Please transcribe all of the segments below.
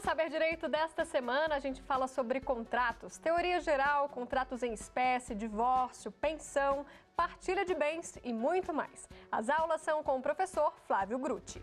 No Saber Direito desta semana, a gente fala sobre contratos, teoria geral, contratos em espécie, divórcio, pensão, partilha de bens e muito mais. As aulas são com o professor Flávio Grutti.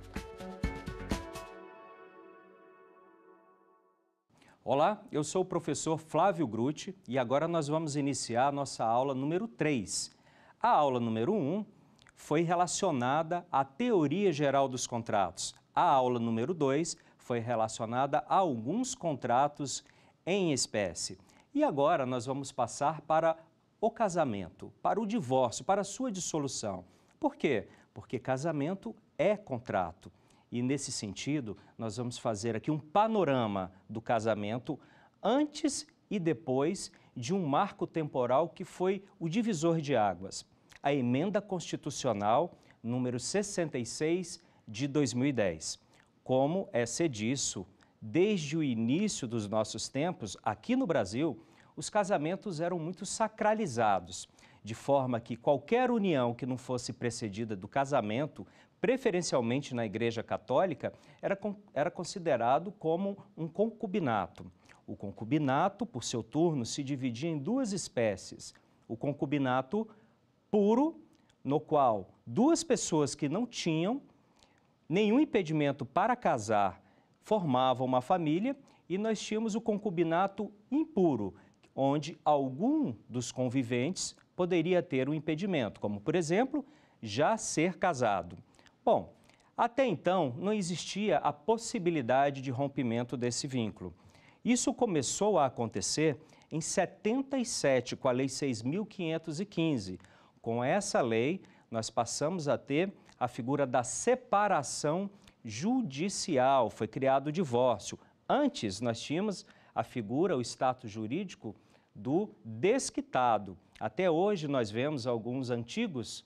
Olá, eu sou o professor Flávio Grutti e agora nós vamos iniciar a nossa aula número 3. A aula número 1 foi relacionada à teoria geral dos contratos. A aula número 2 foi relacionada a alguns contratos em espécie. E agora nós vamos passar para o casamento, para o divórcio, para a sua dissolução. Por quê? Porque casamento é contrato. E nesse sentido, nós vamos fazer aqui um panorama do casamento antes e depois de um marco temporal que foi o divisor de águas, a Emenda Constitucional número 66 de 2010. Como é disso, desde o início dos nossos tempos, aqui no Brasil, os casamentos eram muito sacralizados, de forma que qualquer união que não fosse precedida do casamento, preferencialmente na Igreja Católica, era considerado como um concubinato. O concubinato, por seu turno, se dividia em duas espécies. O concubinato puro, no qual duas pessoas que não tinham nenhum impedimento para casar formavam uma família, e nós tínhamos o concubinato impuro, onde algum dos conviventes poderia ter um impedimento, como, por exemplo, já ser casado. Bom, até então não existia a possibilidade de rompimento desse vínculo. Isso começou a acontecer em 77, com a Lei 6.515. Com essa lei, nós passamos a ter a figura da separação judicial, foi criado o divórcio. Antes, nós tínhamos a figura, o status jurídico do desquitado. Até hoje, nós vemos alguns antigos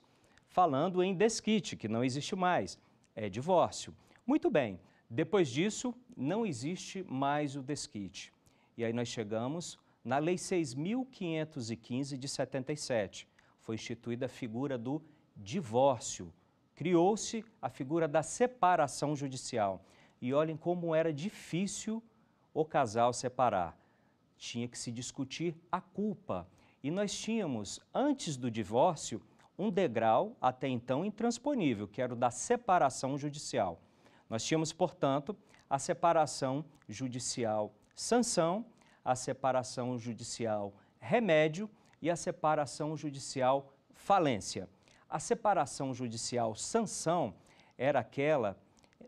falando em desquite, que não existe mais, é divórcio. Muito bem, depois disso, não existe mais o desquite. E aí nós chegamos na Lei 6.515 de 77. Foi instituída a figura do divórcio. Criou-se a figura da separação judicial. E olhem como era difícil o casal separar. Tinha que se discutir a culpa. E nós tínhamos, antes do divórcio, um degrau até então intransponível, que era o da separação judicial. Nós tínhamos, portanto, a separação judicial sanção, a separação judicial remédio e a separação judicial falência. A separação judicial sanção era aquela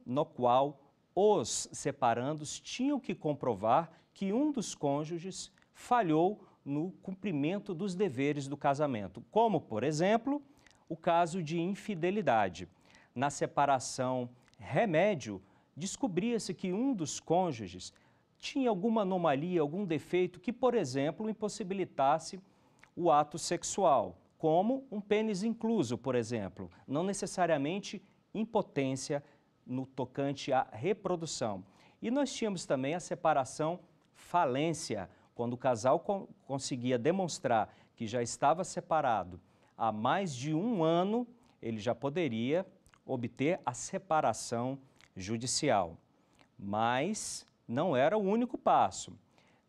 no qual os separandos tinham que comprovar que um dos cônjuges falhou no cumprimento dos deveres do casamento, como, por exemplo, o caso de infidelidade. Na separação remédio, descobria-se que um dos cônjuges tinha alguma anomalia, algum defeito que, por exemplo, impossibilitasse o ato sexual, como um pênis incluso, por exemplo, não necessariamente impotência no tocante à reprodução. E nós tínhamos também a separação falência, quando o casal conseguia demonstrar que já estava separado há mais de um ano, ele já poderia obter a separação judicial. Mas não era o único passo.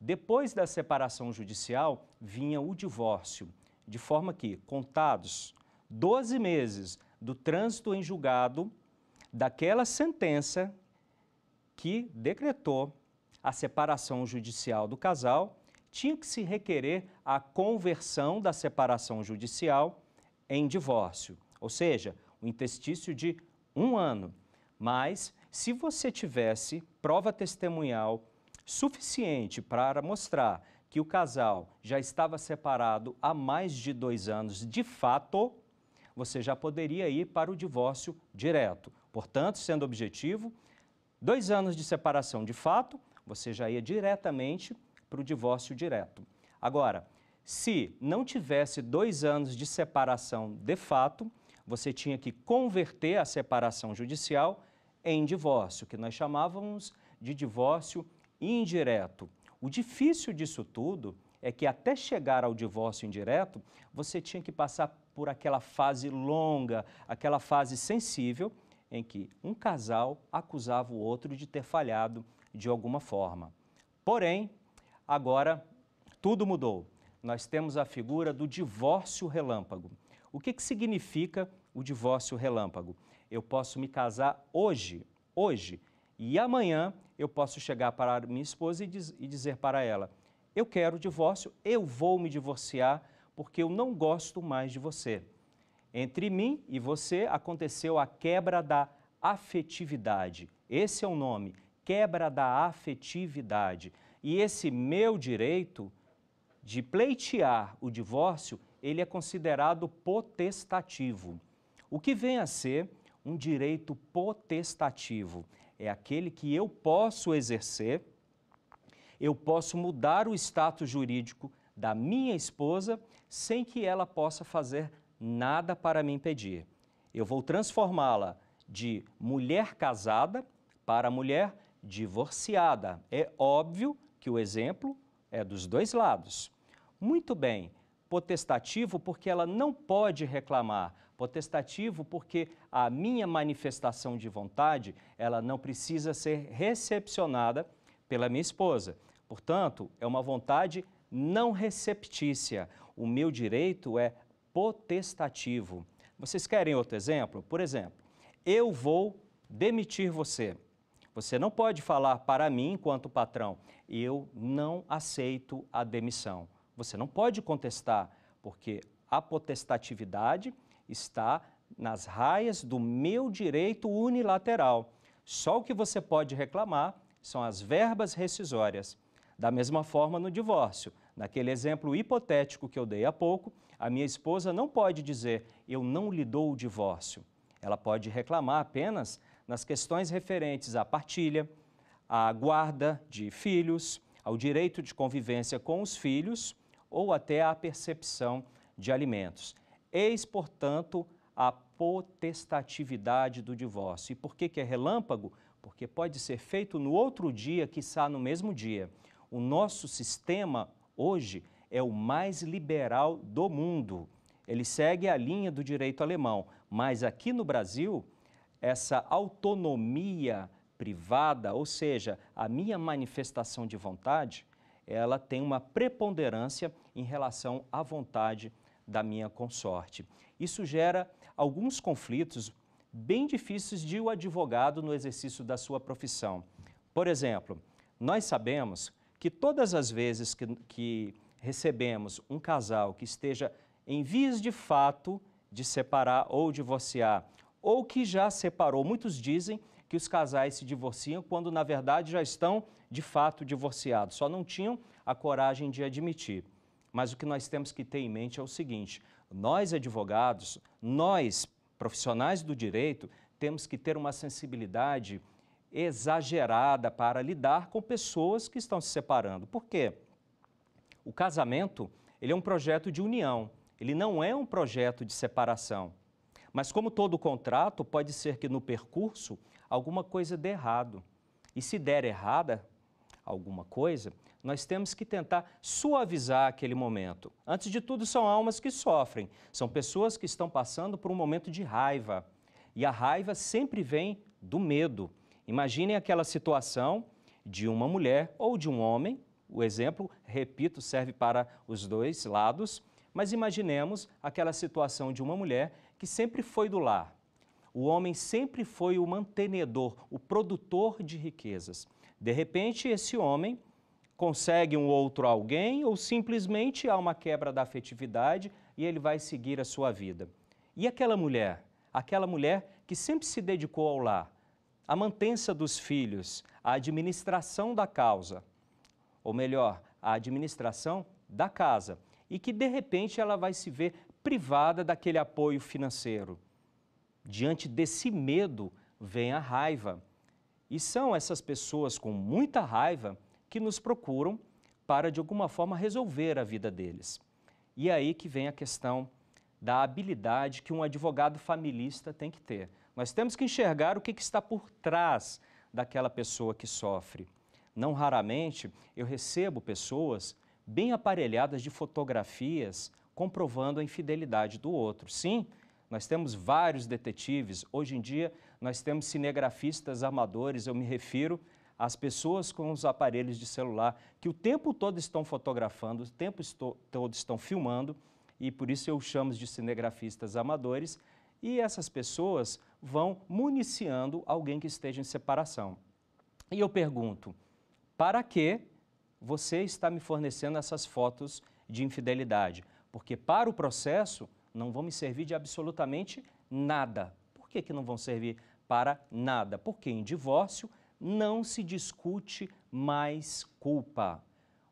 Depois da separação judicial, vinha o divórcio, de forma que, contados 12 meses do trânsito em julgado daquela sentença que decretou a separação judicial do casal, tinha que se requerer a conversão da separação judicial em divórcio, ou seja, um interstício de 1 ano. Mas, se você tivesse prova testemunhal suficiente para mostrar que o casal já estava separado há mais de 2 anos de fato, você já poderia ir para o divórcio direto. Portanto, sendo objetivo, 2 anos de separação de fato, você já ia diretamente para o divórcio direto. Agora, se não tivesse 2 anos de separação de fato, você tinha que converter a separação judicial em divórcio, que nós chamávamos de divórcio indireto. O difícil disso tudo é que até chegar ao divórcio indireto, você tinha que passar por aquela fase longa, aquela fase sensível, em que um casal acusava o outro de ter falhado de alguma forma. Porém, agora tudo mudou. Nós temos a figura do divórcio relâmpago. O que significa o divórcio relâmpago? Eu posso me casar hoje, e amanhã eu posso chegar para minha esposa e dizer para ela: eu quero o divórcio, eu vou me divorciar porque eu não gosto mais de você. Entre mim e você aconteceu a quebra da afetividade. Esse é o nome, quebra da afetividade. E esse meu direito de pleitear o divórcio, ele é considerado potestativo. O que vem a ser um direito potestativo? É aquele que eu posso exercer, eu posso mudar o status jurídico da minha esposa sem que ela possa fazer nada para me impedir. Eu vou transformá-la de mulher casada para mulher divorciada. É óbvio que o exemplo é dos dois lados. Muito bem, potestativo porque ela não pode reclamar, potestativo porque a minha manifestação de vontade, ela não precisa ser recepcionada pela minha esposa. Portanto, é uma vontade não receptícia. O meu direito é potestativo. Vocês querem outro exemplo? Por exemplo, eu vou demitir você. Você não pode falar para mim, enquanto patrão, eu não aceito a demissão. Você não pode contestar, porque a potestatividade está nas raias do meu direito unilateral. Só o que você pode reclamar são as verbas rescisórias. Da mesma forma no divórcio. Naquele exemplo hipotético que eu dei há pouco, a minha esposa não pode dizer, eu não lhe dou o divórcio. Ela pode reclamar apenas nas questões referentes à partilha, à guarda de filhos, ao direito de convivência com os filhos ou até à percepção de alimentos. Eis, portanto, a potestatividade do divórcio. E por que é relâmpago? Porque pode ser feito no outro dia, quiçá no mesmo dia. O nosso sistema hoje é o mais liberal do mundo. Ele segue a linha do direito alemão, mas aqui no Brasil, essa autonomia privada, ou seja, a minha manifestação de vontade, ela tem uma preponderância em relação à vontade da minha consorte. Isso gera alguns conflitos bem difíceis de o advogado no exercício da sua profissão. Por exemplo, nós sabemos que todas as vezes que recebemos um casal que esteja em vias de fato de separar ou divorciar, ou que já separou, muitos dizem que os casais se divorciam quando na verdade já estão de fato divorciados, só não tinham a coragem de admitir. Mas o que nós temos que ter em mente é o seguinte: nós advogados, nós profissionais do direito, temos que ter uma sensibilidade exagerada para lidar com pessoas que estão se separando. Por quê? O casamento, ele é um projeto de união, ele não é um projeto de separação. Mas como todo contrato, pode ser que no percurso alguma coisa dê errado. E se der errada alguma coisa, nós temos que tentar suavizar aquele momento. Antes de tudo, são almas que sofrem, são pessoas que estão passando por um momento de raiva. E a raiva sempre vem do medo. Imaginem aquela situação de uma mulher ou de um homem, o exemplo, repito, serve para os dois lados, mas imaginemos aquela situação de uma mulher que sempre foi do lar. O homem sempre foi o mantenedor, o produtor de riquezas. De repente, esse homem consegue um outro alguém ou simplesmente há uma quebra da afetividade e ele vai seguir a sua vida. E aquela mulher que sempre se dedicou ao lar, à mantença dos filhos, à administração da causa, ou melhor, à administração da casa, e que de repente ela vai se ver privada daquele apoio financeiro. Diante desse medo vem a raiva. E são essas pessoas com muita raiva que nos procuram para, de alguma forma, resolver a vida deles. E é aí que vem a questão da habilidade que um advogado familista tem que ter. Nós temos que enxergar o que está por trás daquela pessoa que sofre. Não raramente eu recebo pessoas bem aparelhadas de fotografias comprovando a infidelidade do outro. Sim, nós temos vários detetives. Hoje em dia nós temos cinegrafistas amadores, eu me refiro as pessoas com os aparelhos de celular, que o tempo todo estão fotografando, o tempo todo estão filmando, e por isso eu chamo de cinegrafistas amadores, e essas pessoas vão municiando alguém que esteja em separação. E eu pergunto, para que você está me fornecendo essas fotos de infidelidade? Porque para o processo não vão me servir de absolutamente nada. Por que não vão servir para nada? Porque em divórcio não se discute mais culpa.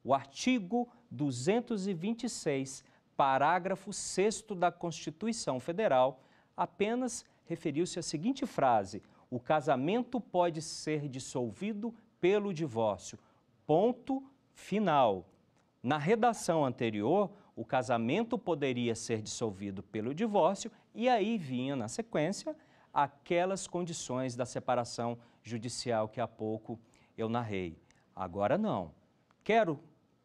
O artigo 226, parágrafo 6º da Constituição Federal, apenas referiu-se à seguinte frase: o casamento pode ser dissolvido pelo divórcio. Ponto final. Na redação anterior, o casamento poderia ser dissolvido pelo divórcio e aí vinha na sequência aquelas condições da separação judicial que há pouco eu narrei. Agora não. Quero,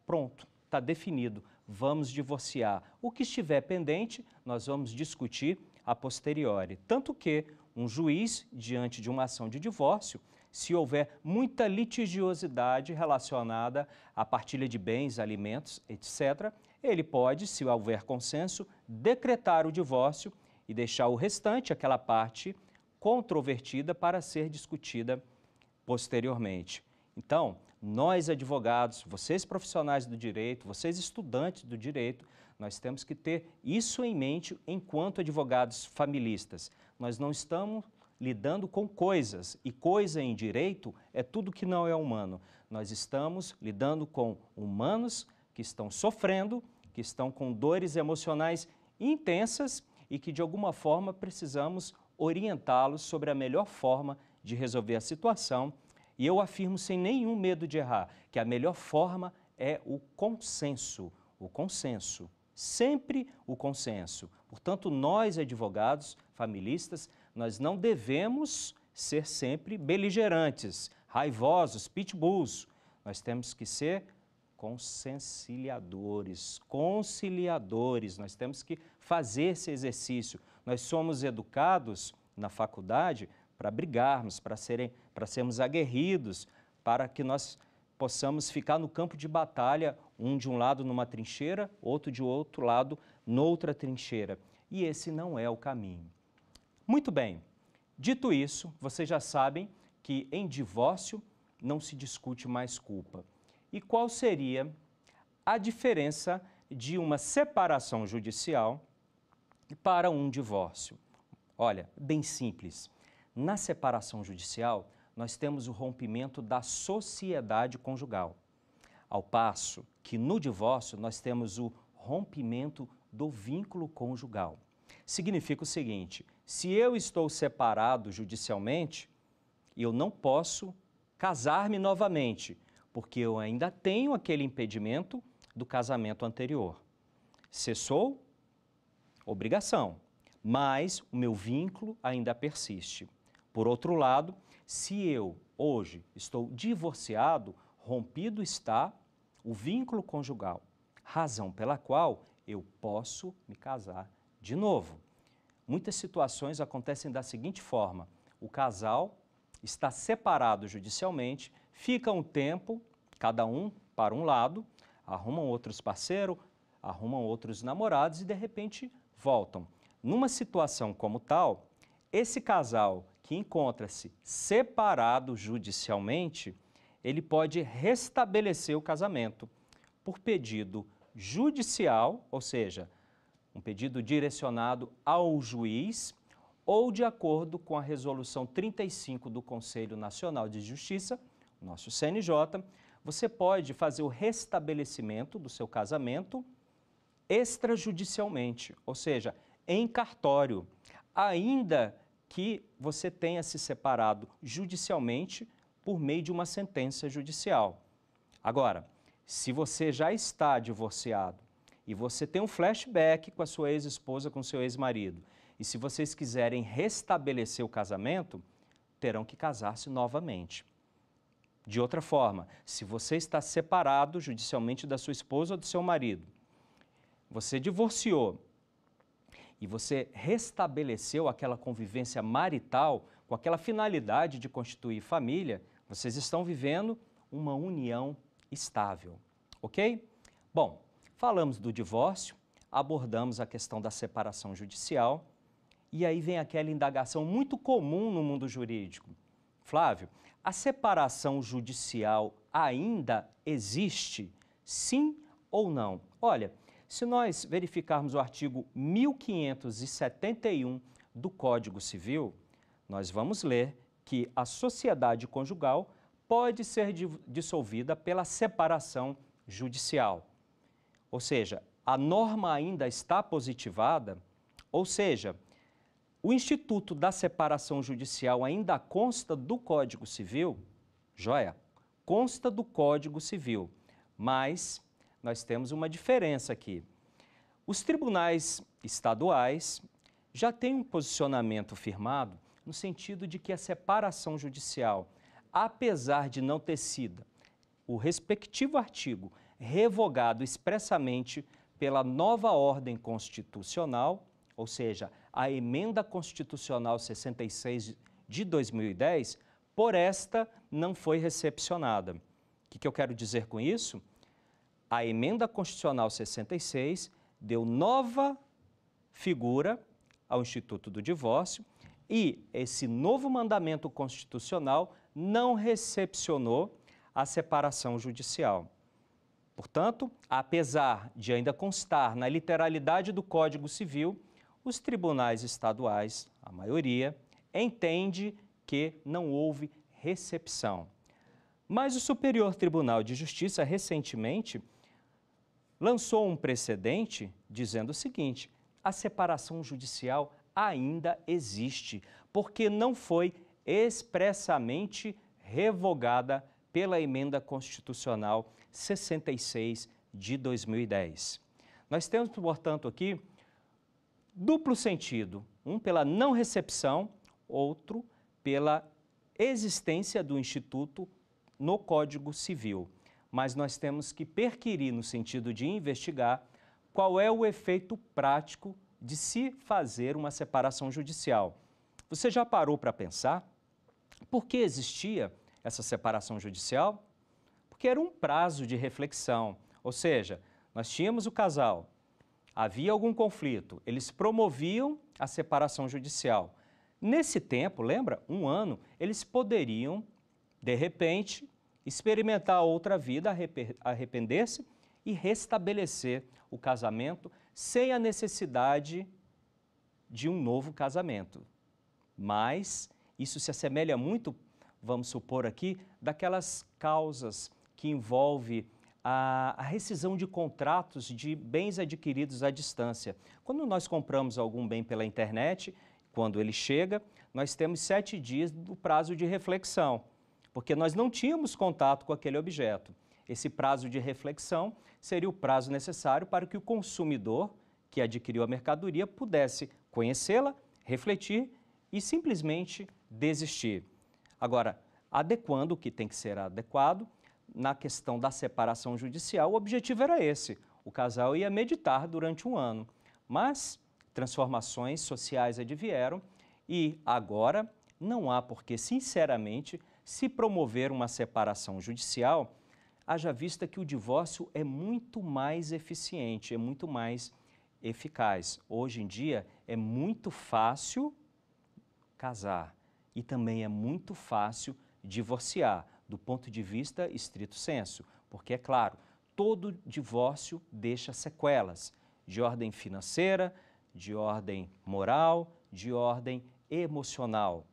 pronto, está definido, vamos divorciar. O que estiver pendente, nós vamos discutir a posteriori. Tanto que um juiz, diante de uma ação de divórcio, se houver muita litigiosidade relacionada à partilha de bens, alimentos, etc., ele pode, se houver consenso, decretar o divórcio e deixar o restante, aquela parte controvertida, para ser discutida posteriormente. Então, nós advogados, vocês profissionais do direito, vocês estudantes do direito, nós temos que ter isso em mente enquanto advogados familistas. Nós não estamos lidando com coisas, e coisa em direito é tudo que não é humano. Nós estamos lidando com humanos que estão sofrendo, que estão com dores emocionais intensas e que de alguma forma precisamos orientá-los sobre a melhor forma de resolver a situação. E eu afirmo sem nenhum medo de errar que a melhor forma é o consenso. O consenso. Sempre o consenso. Portanto, nós advogados familistas, nós não devemos ser sempre beligerantes, raivosos, pitbulls. Nós temos que ser conciliadores, nós temos que fazer esse exercício. Nós somos educados na faculdade para brigarmos, para sermos aguerridos, para que nós possamos ficar no campo de batalha, um de um lado numa trincheira, outro de outro lado noutra trincheira. E esse não é o caminho. Muito bem, dito isso, vocês já sabem que em divórcio não se discute mais culpa. E qual seria a diferença de uma separação judicial para um divórcio? Olha, bem simples. Na separação judicial, nós temos o rompimento da sociedade conjugal, ao passo que no divórcio nós temos o rompimento do vínculo conjugal. Significa o seguinte: se eu estou separado judicialmente, eu não posso casar-me novamente, porque eu ainda tenho aquele impedimento do casamento anterior. Cessou? Obrigação, mas o meu vínculo ainda persiste. Por outro lado, se eu hoje estou divorciado, rompido está o vínculo conjugal, razão pela qual eu posso me casar de novo. Muitas situações acontecem da seguinte forma: o casal está separado judicialmente, fica um tempo, cada um para um lado, arrumam outros parceiros, arrumam outros namorados e de repente voltam. Numa situação como tal, esse casal que encontra-se separado judicialmente, ele pode restabelecer o casamento por pedido judicial, ou seja, um pedido direcionado ao juiz, ou de acordo com a resolução 35 do Conselho Nacional de Justiça, nosso CNJ, você pode fazer o restabelecimento do seu casamento extrajudicialmente, ou seja, em cartório, ainda que você tenha se separado judicialmente por meio de uma sentença judicial. Agora, se você já está divorciado e você tem um flashback com a sua ex-esposa, com o seu ex-marido, e se vocês quiserem restabelecer o casamento, terão que casar-se novamente. De outra forma, se você está separado judicialmente da sua esposa ou do seu marido, você divorciou e você restabeleceu aquela convivência marital com aquela finalidade de constituir família, Vocês estão vivendo uma união estável, ok? Bom, falamos do divórcio, abordamos a questão da separação judicial e aí vem aquela indagação muito comum no mundo jurídico. Flávio, a separação judicial ainda existe? Sim ou não? Olha, se nós verificarmos o artigo 1571 do Código Civil, nós vamos ler que a sociedade conjugal pode ser dissolvida pela separação judicial. Ou seja, a norma ainda está positivada, ou seja, o instituto da separação judicial ainda consta do Código Civil, joia? Consta do Código Civil, mas nós temos uma diferença aqui. Os tribunais estaduais já têm um posicionamento firmado no sentido de que a separação judicial, apesar de não ter sido o respectivo artigo revogado expressamente pela nova ordem constitucional, ou seja, a Emenda Constitucional 66 de 2010, por esta não foi recepcionada. O que eu quero dizer com isso? A Emenda Constitucional 66 deu nova figura ao Instituto do Divórcio e esse novo mandamento constitucional não recepcionou a separação judicial. Portanto, apesar de ainda constar na literalidade do Código Civil, os tribunais estaduais, a maioria, entende que não houve recepção. Mas o Superior Tribunal de Justiça, recentemente, lançou um precedente dizendo o seguinte: a separação judicial ainda existe, porque não foi expressamente revogada pela Emenda Constitucional 66 de 2010. Nós temos, portanto, aqui duplo sentido, um pela não recepção, outro pela existência do Instituto no Código Civil. Mas nós temos que perquirir no sentido de investigar qual é o efeito prático de se fazer uma separação judicial. Você já parou para pensar por que existia essa separação judicial? Porque era um prazo de reflexão, ou seja, nós tínhamos o casal, havia algum conflito, eles promoviam a separação judicial. Nesse tempo, lembra? 1 ano, eles poderiam, de repente, experimentar outra vida, arrepender-se e restabelecer o casamento sem a necessidade de um novo casamento. Mas isso se assemelha muito, vamos supor aqui, daquelas causas que envolvem a rescisão de contratos de bens adquiridos à distância. Quando nós compramos algum bem pela internet, quando ele chega, nós temos 7 dias do prazo de reflexão, porque nós não tínhamos contato com aquele objeto. Esse prazo de reflexão seria o prazo necessário para que o consumidor que adquiriu a mercadoria pudesse conhecê-la, refletir e simplesmente desistir. Agora, adequando o que tem que ser adequado, na questão da separação judicial, o objetivo era esse. O casal ia meditar durante 1 ano, mas transformações sociais advieram e agora não há por que, sinceramente, se promover uma separação judicial, haja vista que o divórcio é muito mais eficiente, é muito mais eficaz. Hoje em dia é muito fácil casar e também é muito fácil divorciar, do ponto de vista estrito sensu, porque, é claro, todo divórcio deixa sequelas de ordem financeira, de ordem moral, de ordem emocional.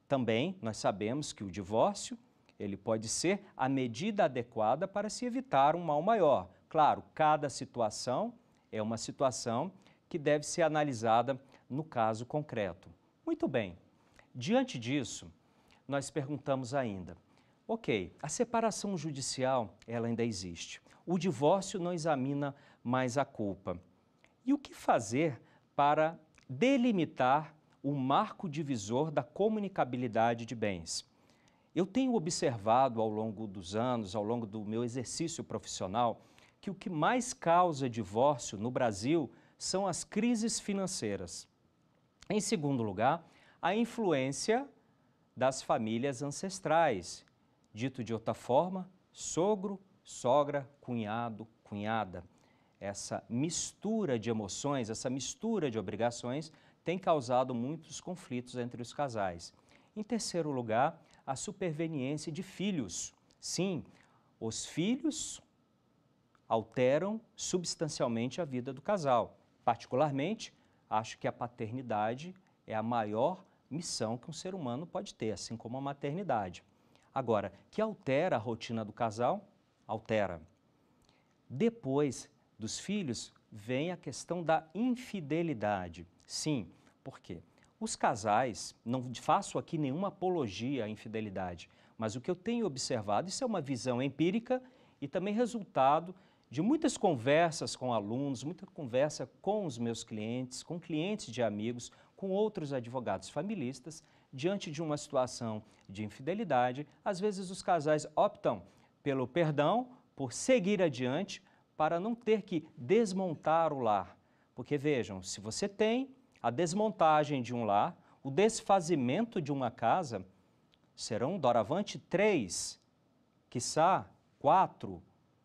Também nós sabemos que o divórcio ele pode ser a medida adequada para se evitar um mal maior. Claro, cada situação é uma situação que deve ser analisada no caso concreto. Muito bem, diante disso, nós perguntamos ainda, ok, a separação judicial ela ainda existe, o divórcio não examina mais a culpa. E o que fazer para delimitar o marco divisor da comunicabilidade de bens? Eu tenho observado ao longo dos anos, ao longo do meu exercício profissional, que o que mais causa divórcio no Brasil são as crises financeiras. Em segundo lugar, a influência das famílias ancestrais, Dito de outra forma, sogro, sogra, cunhado, cunhada. Essa mistura de emoções, essa mistura de obrigações tem causado muitos conflitos entre os casais. Em terceiro lugar, a superveniência de filhos. Sim, os filhos alteram substancialmente a vida do casal. Particularmente, acho que a paternidade é a maior missão que um ser humano pode ter, assim como a maternidade. Agora, que altera a rotina do casal? Altera. Depois dos filhos, vem a questão da infidelidade. Sim, por quê? Os casais, não faço aqui nenhuma apologia à infidelidade, mas o que eu tenho observado, isso é uma visão empírica e também resultado de muitas conversas com alunos, muita conversa com os meus clientes, com clientes de amigos, com outros advogados familistas, diante de uma situação de infidelidade, às vezes os casais optam pelo perdão, por seguir adiante, para não ter que desmontar o lar. Porque vejam, se você tem a desmontagem de um lar, o desfazimento de uma casa, serão doravante 3, quiçá 4,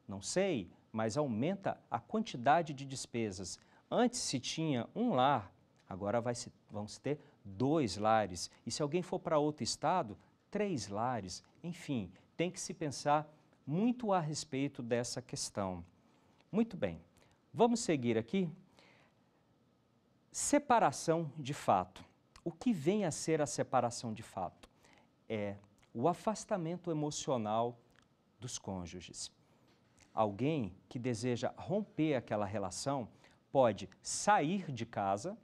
não sei, mas aumenta a quantidade de despesas. Antes se tinha um lar, agora vão se ter 2 lares. E se alguém for para outro estado, 3 lares. Enfim, tem que se pensar muito a respeito dessa questão. Muito bem, vamos seguir aqui. Separação de fato. O que vem a ser a separação de fato? É o afastamento emocional dos cônjuges. Alguém que deseja romper aquela relação pode sair de casa,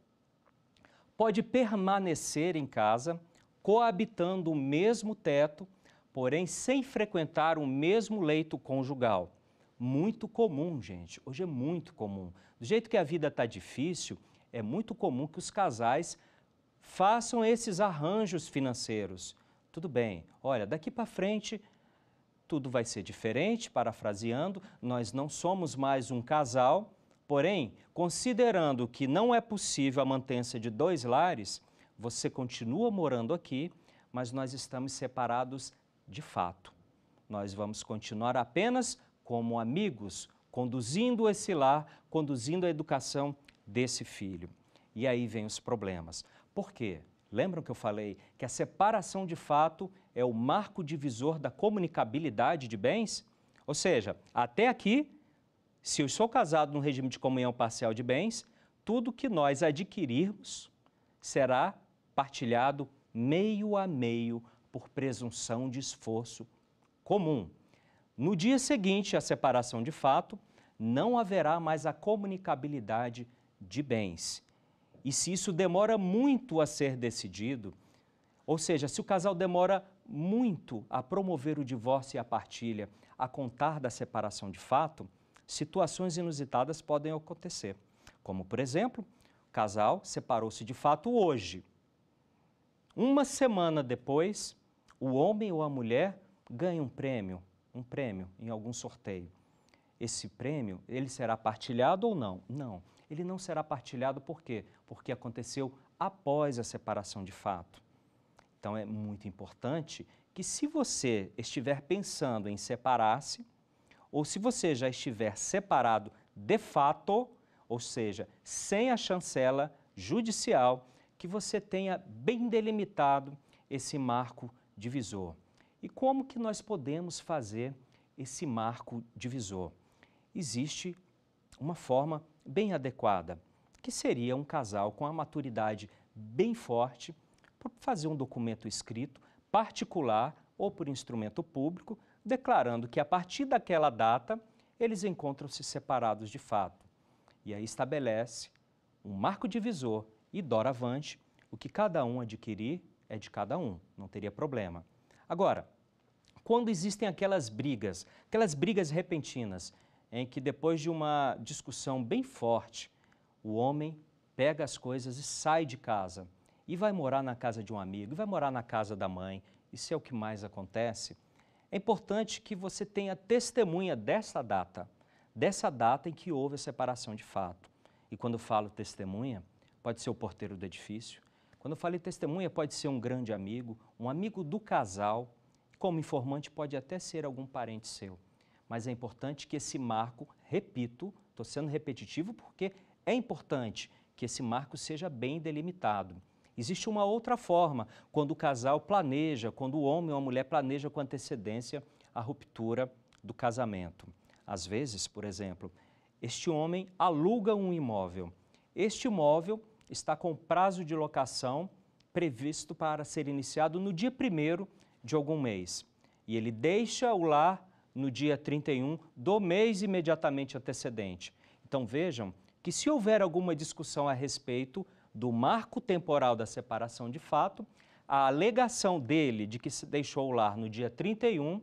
pode permanecer em casa, coabitando o mesmo teto, porém sem frequentar o mesmo leito conjugal. Muito comum, gente, hoje é muito comum. Do jeito que a vida está difícil, é muito comum que os casais façam esses arranjos financeiros. Tudo bem, olha, daqui para frente tudo vai ser diferente, parafraseando, nós não somos mais um casal, porém, considerando que não é possível a mantença de 2 lares, você continua morando aqui, mas nós estamos separados de fato. Nós vamos continuar apenas como amigos, conduzindo esse lar, conduzindo a educação desse filho. E aí vem os problemas. Por quê? Lembram que eu falei que a separação de fato é o marco divisor da comunicabilidade de bens? Ou seja, até aqui, se eu sou casado no regime de comunhão parcial de bens, tudo que nós adquirirmos será partilhado meio a meio por presunção de esforço comum. No dia seguinte à separação de fato, não haverá mais a comunicabilidade de bens. E se isso demora muito a ser decidido, ou seja, se o casal demora muito a promover o divórcio e a partilha, a contar da separação de fato, situações inusitadas podem acontecer. Como, por exemplo, o casal separou-se de fato hoje. Uma semana depois, o homem ou a mulher ganha um prêmio em algum sorteio. Esse prêmio, ele será partilhado ou não? Não, ele não será partilhado por quê? Porque aconteceu após a separação de fato. Então é muito importante que se você estiver pensando em separar-se, ou se você já estiver separado de fato, ou seja, sem a chancela judicial, que você tenha bem delimitado esse marco divisor. E como que nós podemos fazer esse marco divisor? Existe uma forma bem adequada, que seria um casal com a maturidade bem forte, por fazer um documento escrito, particular ou por instrumento público, declarando que a partir daquela data eles encontram-se separados de fato. E aí estabelece um marco divisor e doravante, o que cada um adquirir é de cada um, não teria problema. Agora, quando existem aquelas brigas repentinas, em que depois de uma discussão bem forte, o homem pega as coisas e sai de casa, e vai morar na casa de um amigo, e vai morar na casa da mãe, isso é o que mais acontece, é importante que você tenha testemunha dessa data em que houve a separação de fato. E quando eu falo testemunha, pode ser o porteiro do edifício, quando eu falo em testemunha, pode ser um grande amigo, um amigo do casal. como informante pode até ser algum parente seu, mas é importante que esse marco, repito, estou sendo repetitivo porque é importante que esse marco seja bem delimitado. Existe uma outra forma, quando o casal planeja, quando o homem ou a mulher planeja com antecedência a ruptura do casamento. Às vezes, por exemplo, este homem aluga um imóvel. Este imóvel está com prazo de locação previsto para ser iniciado no dia 1º de algum mês. E ele deixa o lar no dia 31 do mês imediatamente antecedente. Então vejam que se houver alguma discussão a respeito do marco temporal da separação de fato, a alegação dele de que se deixou o lar no dia 31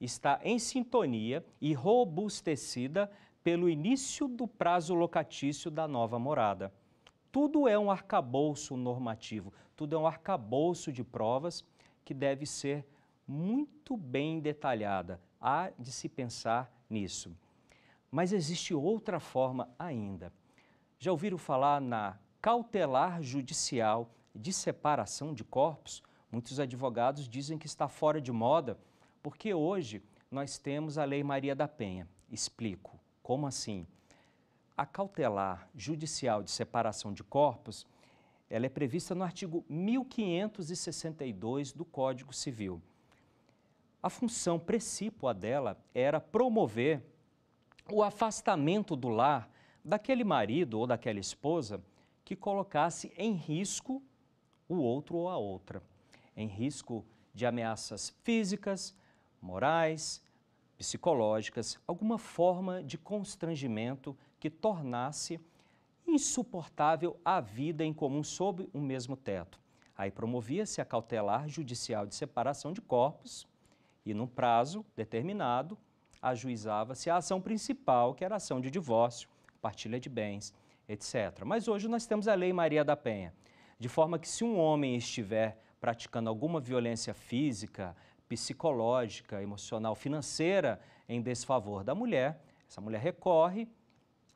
está em sintonia e robustecida pelo início do prazo locatício da nova morada. Tudo é um arcabouço normativo, tudo é um arcabouço de provas que deve ser muito bem detalhada. Há de se pensar nisso. Mas existe outra forma ainda. Já ouviram falar na cautelar judicial de separação de corpos? Muitos advogados dizem que está fora de moda, porque hoje nós temos a Lei Maria da Penha. Explico. Como assim? A cautelar judicial de separação de corpos, ela é prevista no artigo 1562 do Código Civil. A função precípua dela era promover o afastamento do lar daquele marido ou daquela esposa que colocasse em risco o outro ou a outra, em risco de ameaças físicas, morais, psicológicas, alguma forma de constrangimento que tornasse insuportável a vida em comum sob o mesmo teto. Aí promovia-se a cautelar judicial de separação de corpos e, num prazo determinado, ajuizava-se a ação principal, que era a ação de divórcio, partilha de bens, etc. Mas hoje nós temos a Lei Maria da Penha, de forma que se um homem estiver praticando alguma violência física, psicológica, emocional, financeira em desfavor da mulher, essa mulher recorre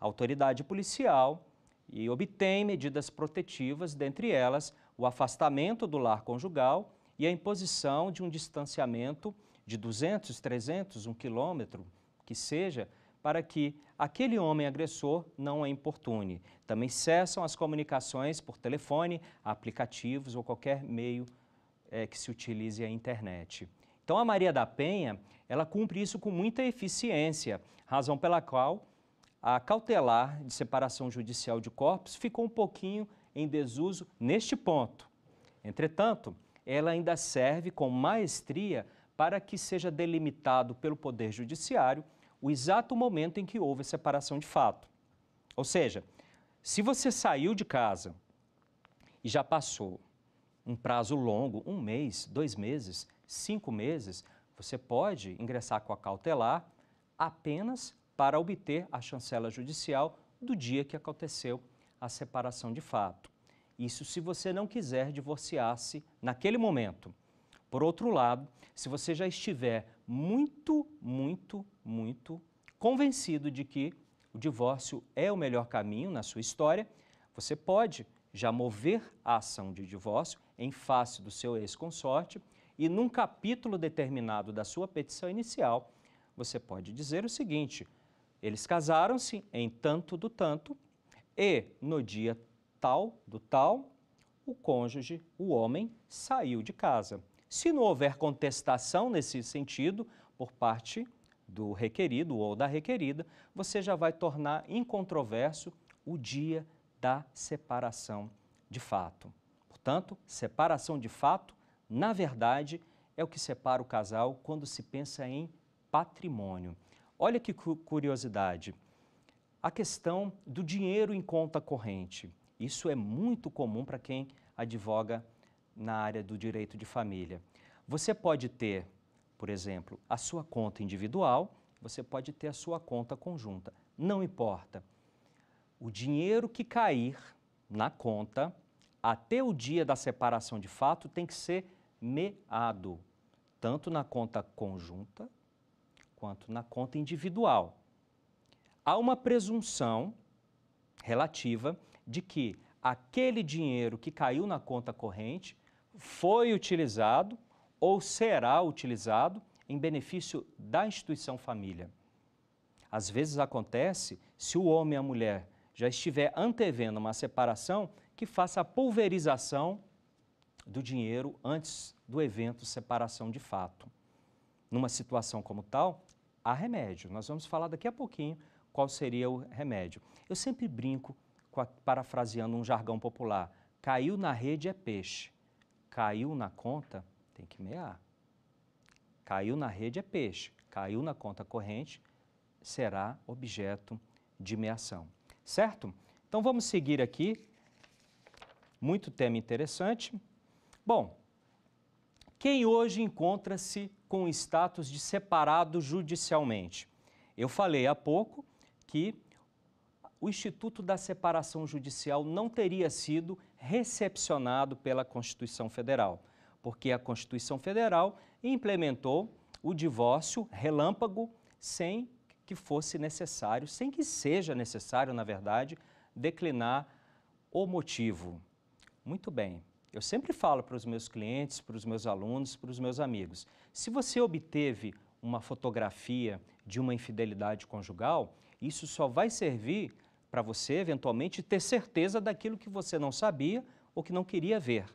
à autoridade policial e obtém medidas protetivas, dentre elas o afastamento do lar conjugal e a imposição de um distanciamento de 200, 300, 1 quilômetro, que seja, para que aquele homem agressor não a importune. Também cessam as comunicações por telefone, aplicativos ou qualquer meio que se utilize a internet. Então, a Maria da Penha, ela cumpre isso com muita eficiência, razão pela qual a cautelar de separação judicial de corpos ficou um pouquinho em desuso neste ponto. Entretanto, ela ainda serve com maestria para que seja delimitado pelo Poder Judiciário o exato momento em que houve a separação de fato. Ou seja, se você saiu de casa e já passou um prazo longo, 1 mês, 2 meses, 5 meses, você pode ingressar com a cautelar apenas para obter a chancela judicial do dia que aconteceu a separação de fato. Isso se você não quiser divorciar-se naquele momento. Por outro lado, se você já estiver muito convencido de que o divórcio é o melhor caminho na sua história, você pode já mover a ação de divórcio em face do seu ex-consorte e num capítulo determinado da sua petição inicial, você pode dizer o seguinte: eles casaram-se em tanto do tanto e no dia tal do tal, o cônjuge, o homem, saiu de casa. Se não houver contestação nesse sentido por parte do requerido ou da requerida, você já vai tornar incontroverso o dia da separação de fato. Portanto, separação de fato, na verdade, é o que separa o casal quando se pensa em patrimônio. Olha que curiosidade, a questão do dinheiro em conta corrente. Isso é muito comum para quem advoga na área do direito de família. Você pode ter, por exemplo, a sua conta individual, você pode ter a sua conta conjunta. Não importa. O dinheiro que cair na conta, até o dia da separação de fato, tem que ser meado, tanto na conta conjunta quanto na conta individual. Há uma presunção relativa de que aquele dinheiro que caiu na conta corrente foi utilizado ou será utilizado em benefício da instituição família. Às vezes acontece, se o homem e a mulher já estiver antevendo uma separação, que faça a pulverização do dinheiro antes do evento separação de fato. Numa situação como tal, há remédio. Nós vamos falar daqui a pouquinho qual seria o remédio. Eu sempre brinco, parafraseando um jargão popular, caiu na rede é peixe, caiu na conta tem que mear. Caiu na rede é peixe, caiu na conta corrente, será objeto de meação. Certo? Então vamos seguir aqui. Muito tema interessante. Bom, quem hoje encontra-se com status de separado judicialmente? Eu falei há pouco que o Instituto da Separação Judicial não teria sido recepcionado pela Constituição Federal, porque a Constituição Federal implementou o divórcio relâmpago sem que fosse necessário, sem que seja necessário, na verdade, declinar o motivo. Muito bem, eu sempre falo para os meus clientes, para os meus alunos, para os meus amigos, se você obteve uma fotografia de uma infidelidade conjugal, isso só vai servir para você, eventualmente, ter certeza daquilo que você não sabia ou que não queria ver.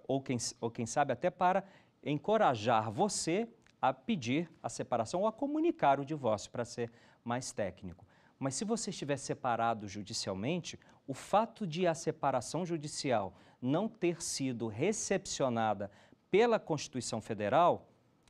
Ou quem sabe até para encorajar você a pedir a separação ou a comunicar o divórcio, para ser mais técnico. Mas se você estiver separado judicialmente, o fato de a separação judicial não ter sido recepcionada pela Constituição Federal,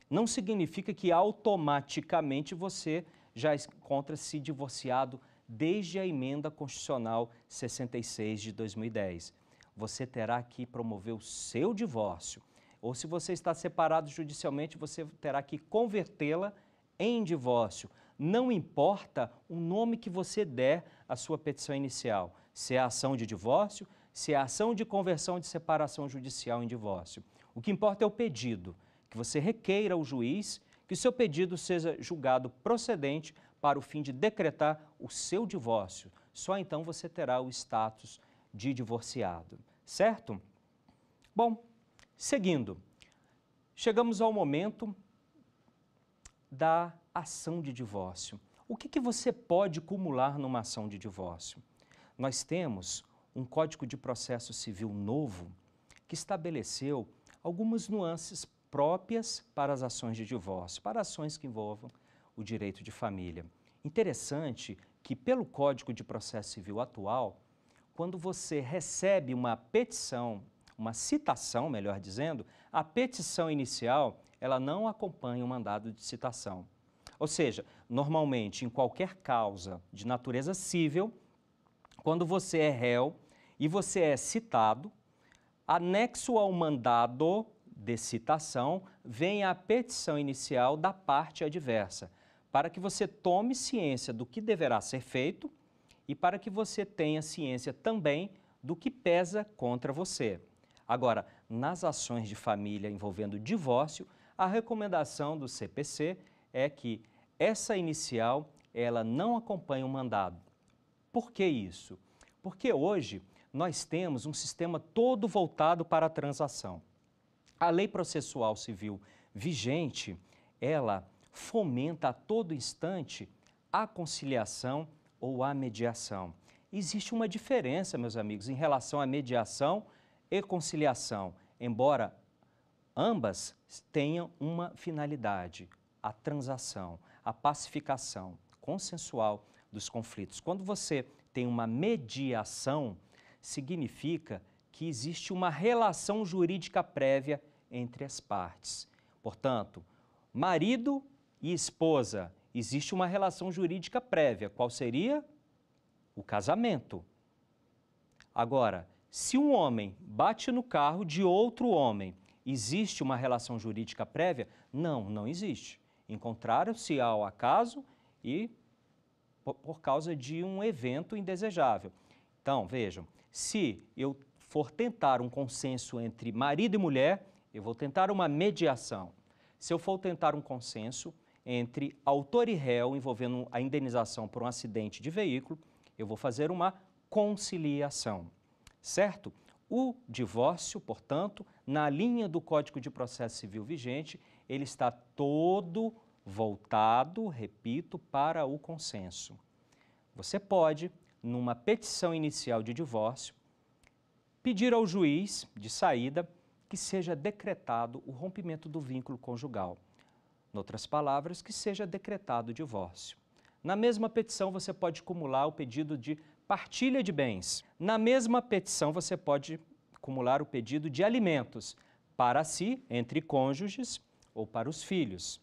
não significa que automaticamente você já encontra-se divorciado desde a Emenda Constitucional 66 de 2010. Você terá que promover o seu divórcio. Ou se você está separado judicialmente, você terá que convertê-la em divórcio. Não importa o nome que você der à sua petição inicial, se é ação de divórcio, se é ação de conversão de separação judicial em divórcio. O que importa é o pedido, que você requeira ao juiz que o seu pedido seja julgado procedente para o fim de decretar o seu divórcio. Só então você terá o status de divorciado, certo? Bom, seguindo, chegamos ao momento da ação de divórcio. O que você pode cumular numa ação de divórcio? Nós temos um Código de Processo Civil novo que estabeleceu algumas nuances próprias para as ações de divórcio, para ações que envolvam o direito de família. Interessante que, pelo Código de Processo Civil atual, quando você recebe uma petição, uma citação, melhor dizendo, a petição inicial, ela não acompanha o mandado de citação. Ou seja, normalmente, em qualquer causa de natureza civil, quando você é réu e você é citado, anexo ao mandado de citação, vem a petição inicial da parte adversa, para que você tome ciência do que deverá ser feito e para que você tenha ciência também do que pesa contra você. Agora, nas ações de família envolvendo divórcio, a recomendação do CPC é que essa inicial, ela não acompanha o mandado. Por que isso? Porque hoje nós temos um sistema todo voltado para a transação. A lei processual civil vigente, ela fomenta a todo instante a conciliação ou a mediação. Existe uma diferença, meus amigos, em relação à mediação e conciliação, embora ambas tenham uma finalidade, a transação, a pacificação consensual dos conflitos. Quando você tem uma mediação, significa que existe uma relação jurídica prévia entre as partes. Portanto, marido e esposa, existe uma relação jurídica prévia. Qual seria? O casamento. Agora, se um homem bate no carro de outro homem, existe uma relação jurídica prévia? Não, não existe. Encontraram-se ao acaso e por causa de um evento indesejável. Então, vejam, se eu for tentar um consenso entre marido e mulher, eu vou tentar uma mediação. Se eu for tentar um consenso entre autor e réu envolvendo a indenização por um acidente de veículo, eu vou fazer uma conciliação, certo? O divórcio, portanto, na linha do Código de Processo Civil vigente, ele está todo voltado, repito, para o consenso. Você pode, numa petição inicial de divórcio, pedir ao juiz de saída que seja decretado o rompimento do vínculo conjugal. Em outras palavras, que seja decretado o divórcio. Na mesma petição, você pode acumular o pedido de partilha de bens. Na mesma petição, você pode acumular o pedido de alimentos para si, entre cônjuges ou para os filhos.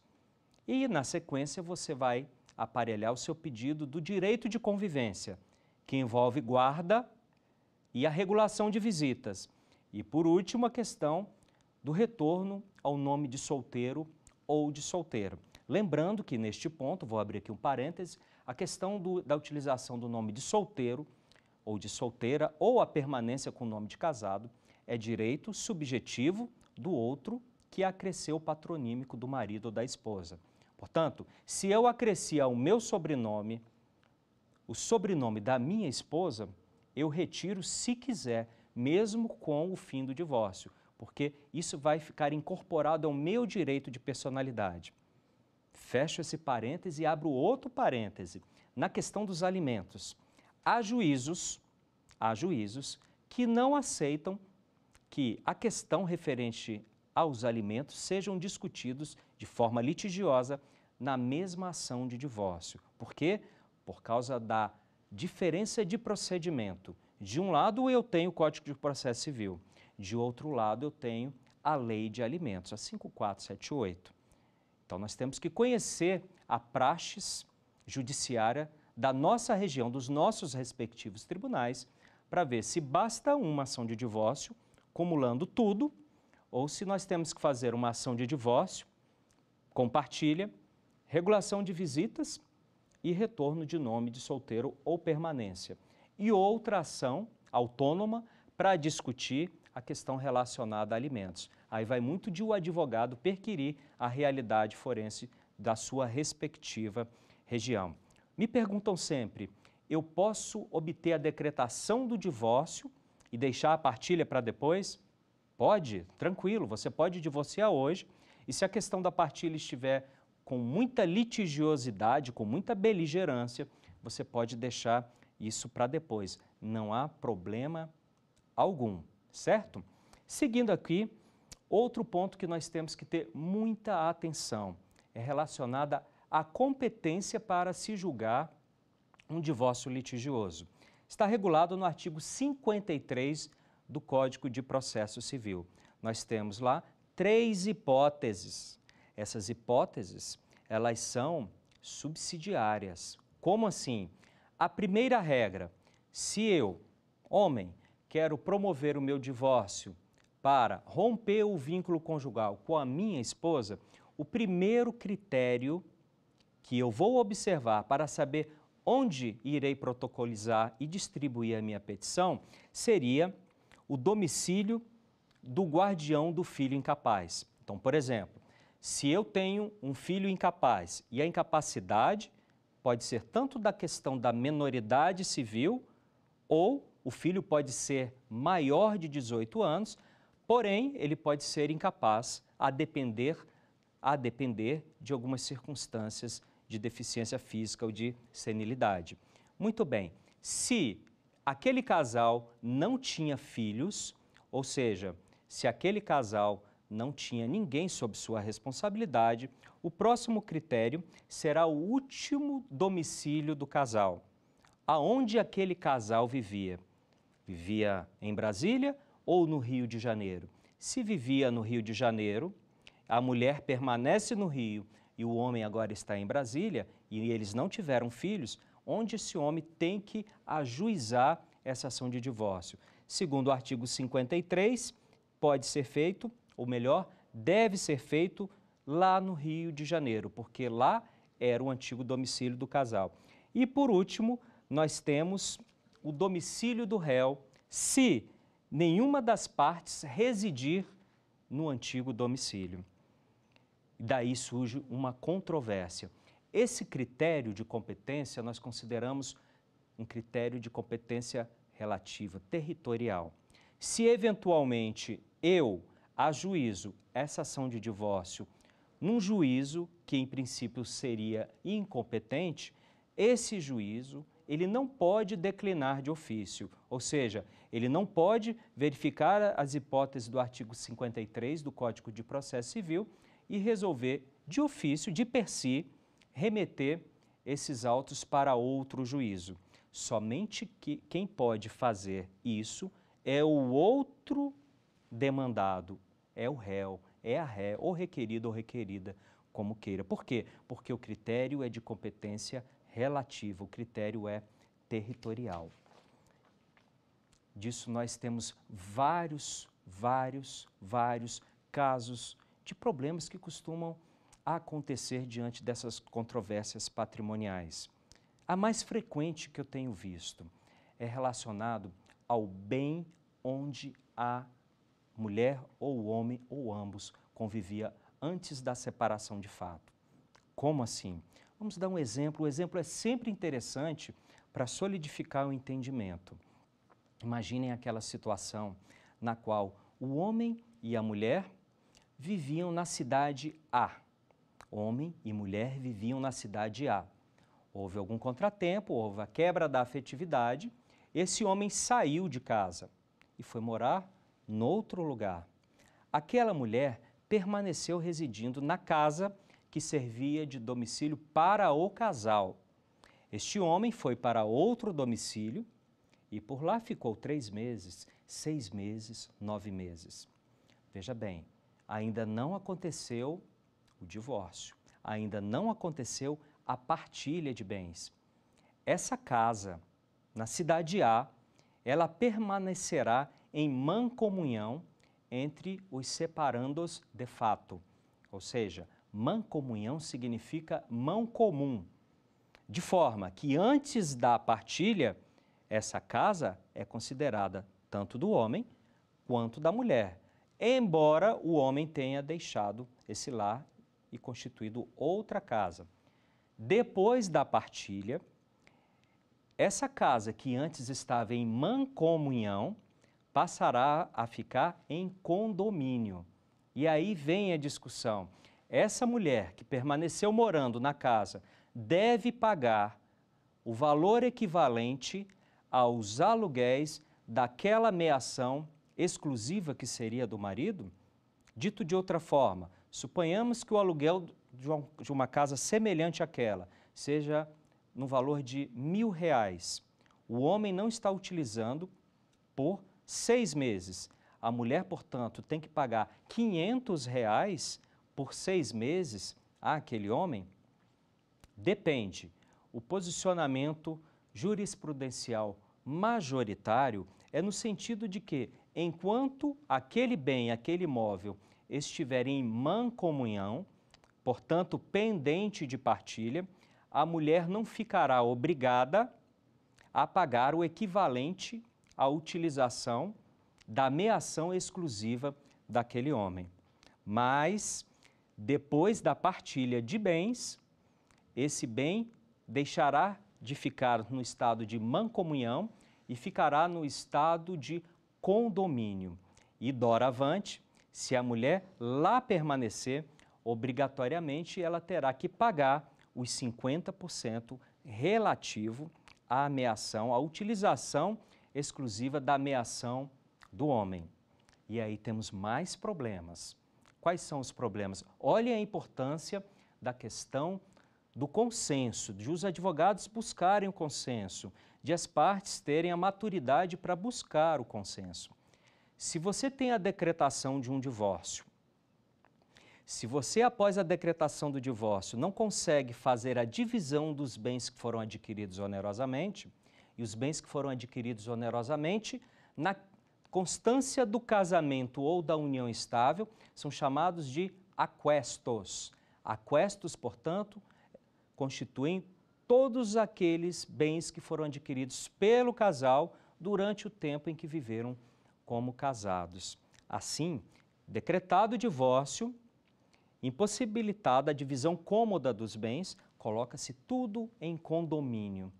E, na sequência, você vai aparelhar o seu pedido do direito de convivência, que envolve guarda e a regulação de visitas. E, por último, a questão do retorno ao nome de solteiro ou de solteira. Lembrando que, neste ponto, vou abrir aqui um parêntese, a questão da utilização do nome de solteiro ou de solteira ou a permanência com o nome de casado é direito subjetivo do outro que acresceu o patronímico do marido ou da esposa. Portanto, se eu acresci ao meu sobrenome o sobrenome da minha esposa, eu retiro se quiser, mesmo com o fim do divórcio, porque isso vai ficar incorporado ao meu direito de personalidade. Fecho esse parêntese e abro outro parêntese. Na questão dos alimentos, há juízos que não aceitam que a questão referente aos alimentos sejam discutidos de forma litigiosa na mesma ação de divórcio. Por quê? Por causa da diferença de procedimento. De um lado eu tenho o Código de Processo Civil, de outro lado eu tenho a Lei de Alimentos, a 5478. Então nós temos que conhecer a praxis judiciária da nossa região, dos nossos respectivos tribunais, para ver se basta uma ação de divórcio, acumulando tudo, ou se nós temos que fazer uma ação de divórcio, com partilha, regulação de visitas e retorno de nome de solteiro ou permanência. E outra ação autônoma para discutir a questão relacionada a alimentos. Aí vai muito de o advogado perquirir a realidade forense da sua respectiva região. Me perguntam sempre, eu posso obter a decretação do divórcio e deixar a partilha para depois? Pode, tranquilo, você pode divorciar hoje e se a questão da partilha estiver com muita litigiosidade, com muita beligerância, você pode deixar isso para depois. Não há problema algum, certo? Seguindo aqui, outro ponto que nós temos que ter muita atenção é relacionada à competência para se julgar um divórcio litigioso. Está regulado no artigo 53 do Código de Processo Civil. Nós temos lá 3 hipóteses. Essas hipóteses, elas são subsidiárias. Como assim? A primeira regra, se eu, homem, quero promover o meu divórcio para romper o vínculo conjugal com a minha esposa, o primeiro critério que eu vou observar para saber onde irei protocolizar e distribuir a minha petição seria o domicílio do guardião do filho incapaz. Então, por exemplo, se eu tenho um filho incapaz e a incapacidade pode ser tanto da questão da menoridade civil ou o filho pode ser maior de 18 anos, porém ele pode ser incapaz a depender de algumas circunstâncias de deficiência física ou de senilidade. Muito bem, se aquele casal não tinha filhos, ou seja, se aquele casal não tinha ninguém sob sua responsabilidade, o próximo critério será o último domicílio do casal. Aonde aquele casal vivia? Vivia em Brasília ou no Rio de Janeiro? Se vivia no Rio de Janeiro, a mulher permanece no Rio e o homem agora está em Brasília e eles não tiveram filhos, onde esse homem tem que ajuizar essa ação de divórcio? Segundo o artigo 53, pode ser feito, ou melhor, deve ser feito lá no Rio de Janeiro, porque lá era o antigo domicílio do casal. E por último, nós temos o domicílio do réu, se nenhuma das partes residir no antigo domicílio. Daí surge uma controvérsia. Esse critério de competência nós consideramos um critério de competência relativa, territorial. Se eventualmente eu ajuizo essa ação de divórcio num juízo que em princípio seria incompetente, esse juízo ele não pode declinar de ofício, ou seja, ele não pode verificar as hipóteses do artigo 53 do Código de Processo Civil e resolver de ofício, de per si, remeter esses autos para outro juízo. Somente quem pode fazer isso é o outro demandado, é o réu, é a ré, ou requerido ou requerida, como queira. Por quê? Porque o critério é de competência relativa, o critério é territorial. Disso nós temos vários casos de problemas que costumam acontecer diante dessas controvérsias patrimoniais. A mais frequente que eu tenho visto é relacionado ao bem onde a mulher ou o homem ou ambos convivia antes da separação de fato. Como assim? Vamos dar um exemplo. O exemplo é sempre interessante para solidificar o entendimento. Imaginem aquela situação na qual o homem e a mulher viviam na cidade A. Homem e mulher viviam na cidade A. Houve algum contratempo, houve a quebra da afetividade. Esse homem saiu de casa e foi morar noutro lugar. Aquela mulher permaneceu residindo na casa que servia de domicílio para o casal. Este homem foi para outro domicílio e por lá ficou 3 meses, 6 meses, 9 meses. Veja bem, ainda não aconteceu o divórcio, ainda não aconteceu a partilha de bens. Essa casa, na cidade A, ela permanecerá em mancomunhão entre os separandos de fato, ou seja, mancomunhão significa mão comum, de forma que antes da partilha, essa casa é considerada tanto do homem quanto da mulher, embora o homem tenha deixado esse lar e constituído outra casa. Depois da partilha, essa casa que antes estava em mancomunhão passará a ficar em condomínio. E aí vem a discussão. Essa mulher que permaneceu morando na casa deve pagar o valor equivalente aos aluguéis daquela meação exclusiva que seria do marido? Dito de outra forma, suponhamos que o aluguel de uma casa semelhante àquela seja no valor de R$1.000. O homem não está utilizando por 6 meses. A mulher, portanto, tem que pagar R$500 por 6 meses àquele homem? Depende. O posicionamento jurisprudencial majoritário é no sentido de que, enquanto aquele bem, aquele imóvel estiver em mancomunhão, portanto, pendente de partilha, a mulher não ficará obrigada a pagar o equivalente à utilização da meação exclusiva daquele homem. Mas, depois da partilha de bens, esse bem deixará de ficar no estado de mancomunhão e ficará no estado de condomínio. E doravante, se a mulher lá permanecer, obrigatoriamente ela terá que pagar os 50% relativo à meação, à utilização exclusiva da meação do homem. E aí temos mais problemas. Quais são os problemas? Olhem a importância da questão do consenso, de os advogados buscarem o consenso, de as partes terem a maturidade para buscar o consenso. Se você tem a decretação de um divórcio, se você, após a decretação do divórcio, não consegue fazer a divisão dos bens que foram adquiridos onerosamente, e os bens que foram adquiridos onerosamente, na constância do casamento ou da união estável, são chamados de aquestos. Aquestos, portanto, constituem todos aqueles bens que foram adquiridos pelo casal durante o tempo em que viveram como casados. Assim, decretado o divórcio, impossibilitada a divisão cômoda dos bens, coloca-se tudo em condomínio.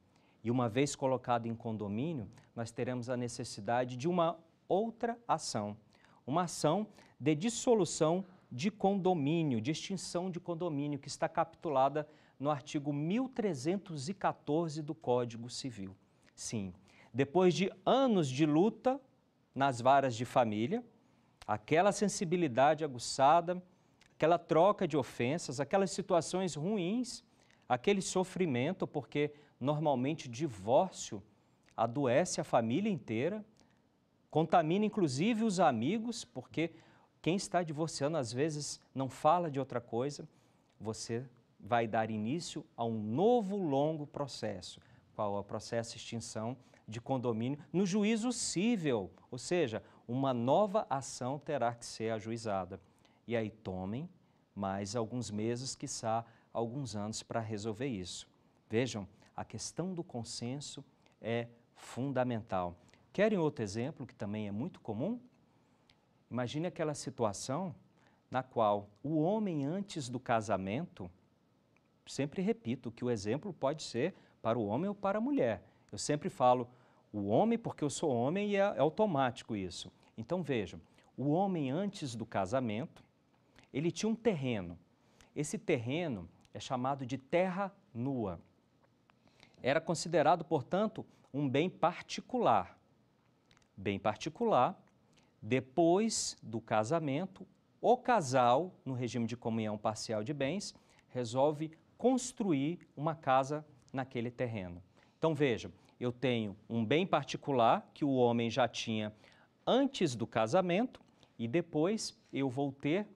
E uma vez colocado em condomínio, nós teremos a necessidade de uma outra ação, uma ação de dissolução de condomínio, de extinção de condomínio, que está capitulada no artigo 1314 do Código Civil. Sim, depois de anos de luta nas varas de família, aquela sensibilidade aguçada, aquela troca de ofensas, aquelas situações ruins, aquele sofrimento, porque normalmente divórcio adoece a família inteira, contamina inclusive os amigos, porque quem está divorciando às vezes não fala de outra coisa. Você vai dar início a um novo longo processo, qual é o processo de extinção de condomínio no juízo cível, ou seja, uma nova ação terá que ser ajuizada. E aí tomem mais alguns meses, quiçá alguns anos, para resolver isso. Vejam, a questão do consenso é fundamental. Querem outro exemplo que também é muito comum? Imagine aquela situação na qual o homem, antes do casamento, sempre repito que o exemplo pode ser para o homem ou para a mulher. Eu sempre falo o homem porque eu sou homem e é automático isso. Então vejam, o homem antes do casamento, ele tinha um terreno. Esse terreno é chamado de terra nua. Era considerado, portanto, um bem particular. Bem particular, depois do casamento, o casal, no regime de comunhão parcial de bens, resolve construir uma casa naquele terreno. Então vejam, eu tenho um bem particular que o homem já tinha antes do casamento e depois eu vou ter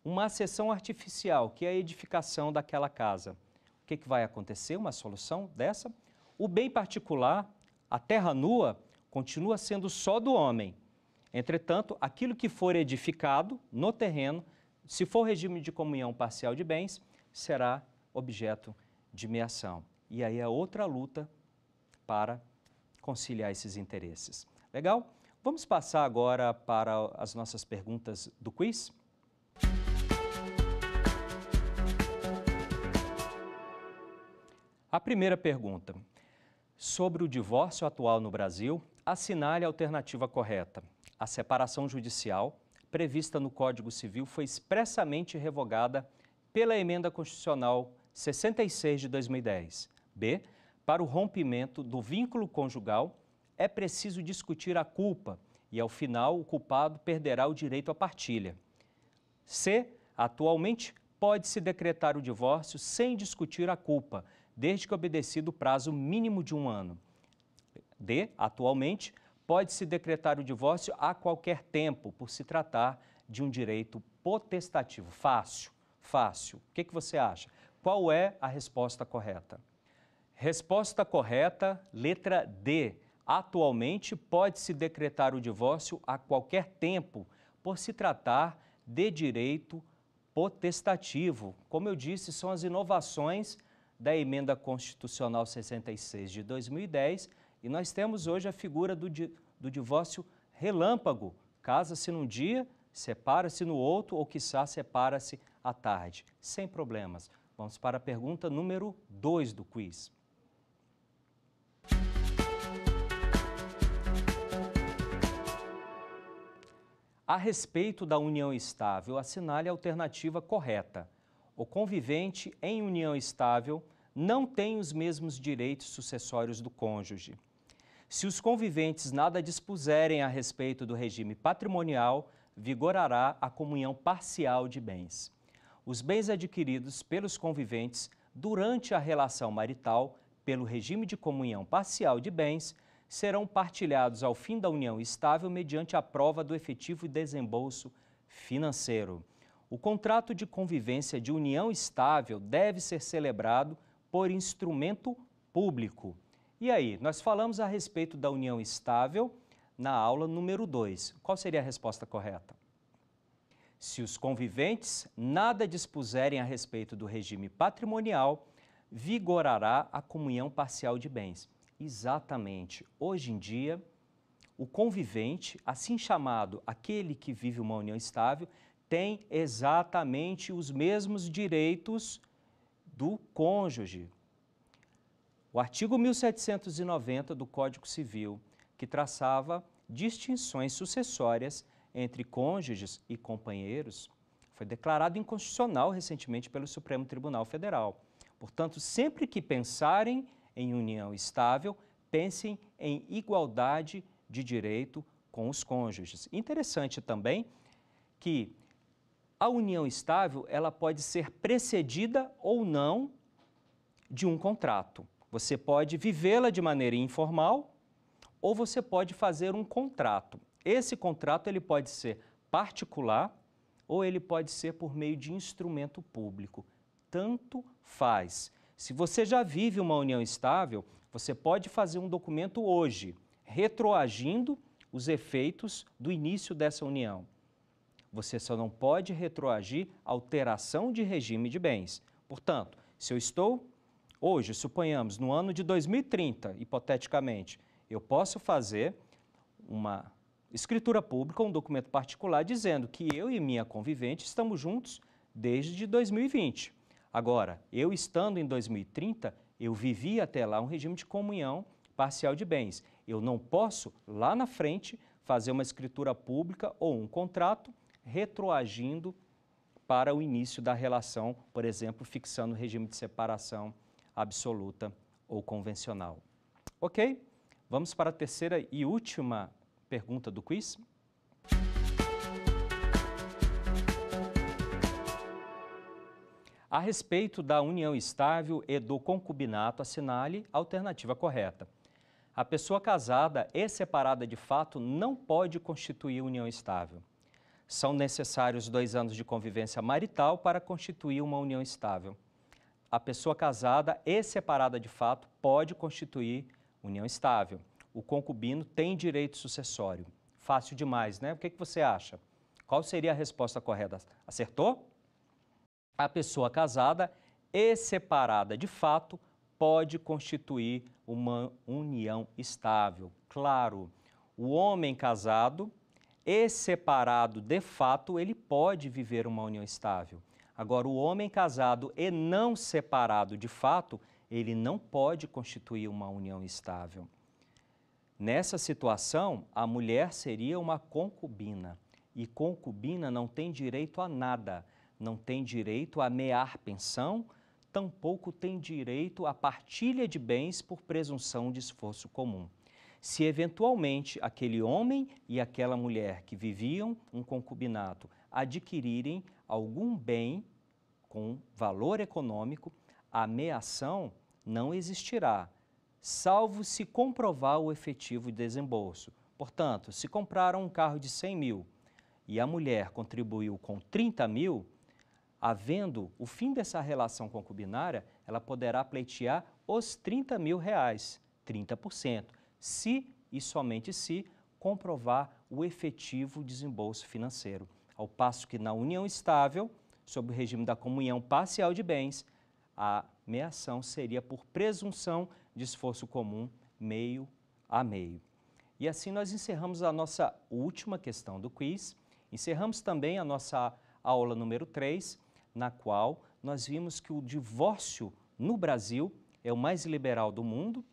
uma acessão artificial, que é a edificação daquela casa. O que vai acontecer? Uma solução dessa? O bem particular, a terra nua, continua sendo só do homem. Entretanto, aquilo que for edificado no terreno, se for regime de comunhão parcial de bens, será objeto de meação. E aí é outra luta para conciliar esses interesses. Legal? Vamos passar agora para as nossas perguntas do quiz? A primeira pergunta. Sobre o divórcio atual no Brasil, assinale a alternativa correta. A separação judicial, prevista no Código Civil, foi expressamente revogada pela Emenda Constitucional 66 de 2010. B. Para o rompimento do vínculo conjugal, é preciso discutir a culpa e, ao final, o culpado perderá o direito à partilha. C. Atualmente, pode-se decretar o divórcio sem discutir a culpa, desde que obedecido o prazo mínimo de 1 ano. D. Atualmente, pode-se decretar o divórcio a qualquer tempo, por se tratar de um direito potestativo. Fácil, fácil. O que você acha? Qual é a resposta correta? Resposta correta, letra D. Atualmente, pode-se decretar o divórcio a qualquer tempo, por se tratar de direito potestativo. Como eu disse, são as inovações da Emenda Constitucional 66 de 2010 e nós temos hoje a figura do divórcio relâmpago. Casa-se num dia, separa-se no outro ou, quiçá, separa-se à tarde. Sem problemas. Vamos para a pergunta número 2 do quiz. A respeito da união estável, assinale a alternativa correta. O convivente em união estável não tem os mesmos direitos sucessórios do cônjuge. Se os conviventes nada dispuserem a respeito do regime patrimonial, vigorará a comunhão parcial de bens. Os bens adquiridos pelos conviventes durante a relação marital, pelo regime de comunhão parcial de bens, serão partilhados ao fim da união estável mediante a prova do efetivo desembolso financeiro. O contrato de convivência de união estável deve ser celebrado por instrumento público. E aí, nós falamos a respeito da união estável na aula número 2. Qual seria a resposta correta? Se os conviventes nada dispuserem a respeito do regime patrimonial, vigorará a comunhão parcial de bens. Exatamente. Hoje em dia, o convivente, assim chamado aquele que vive uma união estável, tem exatamente os mesmos direitos do cônjuge. O artigo 1790 do Código Civil, que traçava distinções sucessórias entre cônjuges e companheiros. Foi declarado inconstitucional recentemente pelo Supremo Tribunal Federal. Portanto, sempre que pensarem em união estável, pensem em igualdade de direito com os cônjuges. Interessante também que a união estável ela pode ser precedida ou não de um contrato. Você pode vivê-la de maneira informal ou você pode fazer um contrato. Esse contrato ele pode ser particular ou ele pode ser por meio de instrumento público. Tanto faz. Se você já vive uma união estável, você pode fazer um documento hoje, retroagindo os efeitos do início dessa união. Você só não pode retroagir alteração de regime de bens. Portanto, se eu estou hoje, suponhamos, no ano de 2030, hipoteticamente, eu posso fazer uma escritura pública, um documento particular, dizendo que eu e minha convivente estamos juntos desde 2020. Agora, eu estando em 2030, eu vivi até lá um regime de comunhão parcial de bens. Eu não posso, lá na frente, fazer uma escritura pública ou um contrato retroagindo para o início da relação, por exemplo, fixando o regime de separação absoluta ou convencional. Ok? Vamos para a terceira e última pergunta do quiz. A respeito da união estável e do concubinato, assinale a alternativa correta. A pessoa casada e separada de fato não pode constituir união estável. São necessários 2 anos de convivência marital para constituir uma união estável. A pessoa casada e separada de fato pode constituir união estável. O concubino tem direito sucessório. Fácil demais, né? O que você acha? Qual seria a resposta correta? Acertou? A pessoa casada e separada de fato pode constituir uma união estável. Claro, o homem casado e separado de fato, ele pode viver uma união estável. Agora, o homem casado e não separado de fato, ele não pode constituir uma união estável. Nessa situação, a mulher seria uma concubina. E concubina não tem direito a nada. Não tem direito a mear pensão, tampouco tem direito à partilha de bens por presunção de esforço comum. Se eventualmente aquele homem e aquela mulher que viviam um concubinato adquirirem algum bem com valor econômico, a meação não existirá, salvo se comprovar o efetivo desembolso. Portanto, se compraram um carro de 100 mil e a mulher contribuiu com 30 mil, havendo o fim dessa relação concubinária, ela poderá pleitear os 30 mil reais, 30%, se e somente se comprovar o efetivo desembolso financeiro. Ao passo que na união estável, sob o regime da comunhão parcial de bens, a meação seria por presunção de esforço comum, meio a meio. E assim nós encerramos a nossa última questão do quiz, encerramos também a nossa aula número 3, na qual nós vimos que o divórcio no Brasil é o mais liberal do mundo.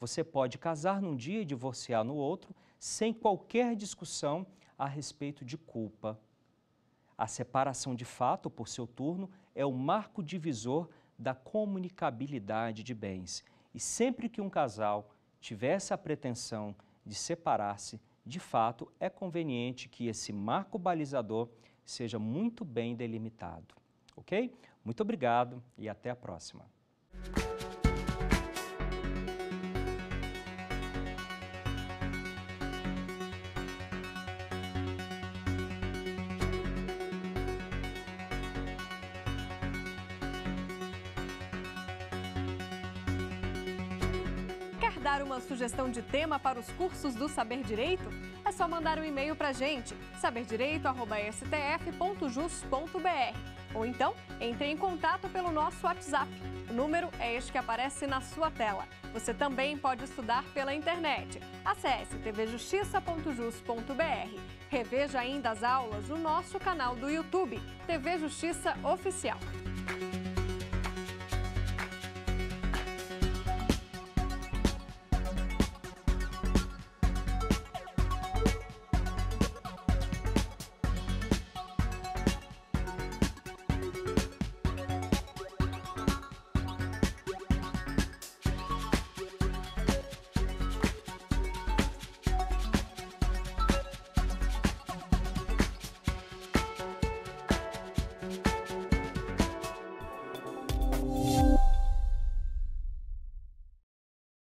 Você pode casar num dia e divorciar no outro, sem qualquer discussão a respeito de culpa. A separação de fato, por seu turno, é o marco divisor da comunicabilidade de bens. E sempre que um casal tiver essa pretensão de separar-se, de fato, é conveniente que esse marco balizador seja muito bem delimitado. Ok? Muito obrigado e até a próxima. Quer dar uma sugestão de tema para os cursos do Saber Direito? É só mandar um e-mail para a gente, saberdireito@stf.jus.br. Ou então, entre em contato pelo nosso WhatsApp. O número é este que aparece na sua tela. Você também pode estudar pela internet. Acesse tvjustiça.jus.br. Reveja ainda as aulas no nosso canal do YouTube, TV Justiça Oficial.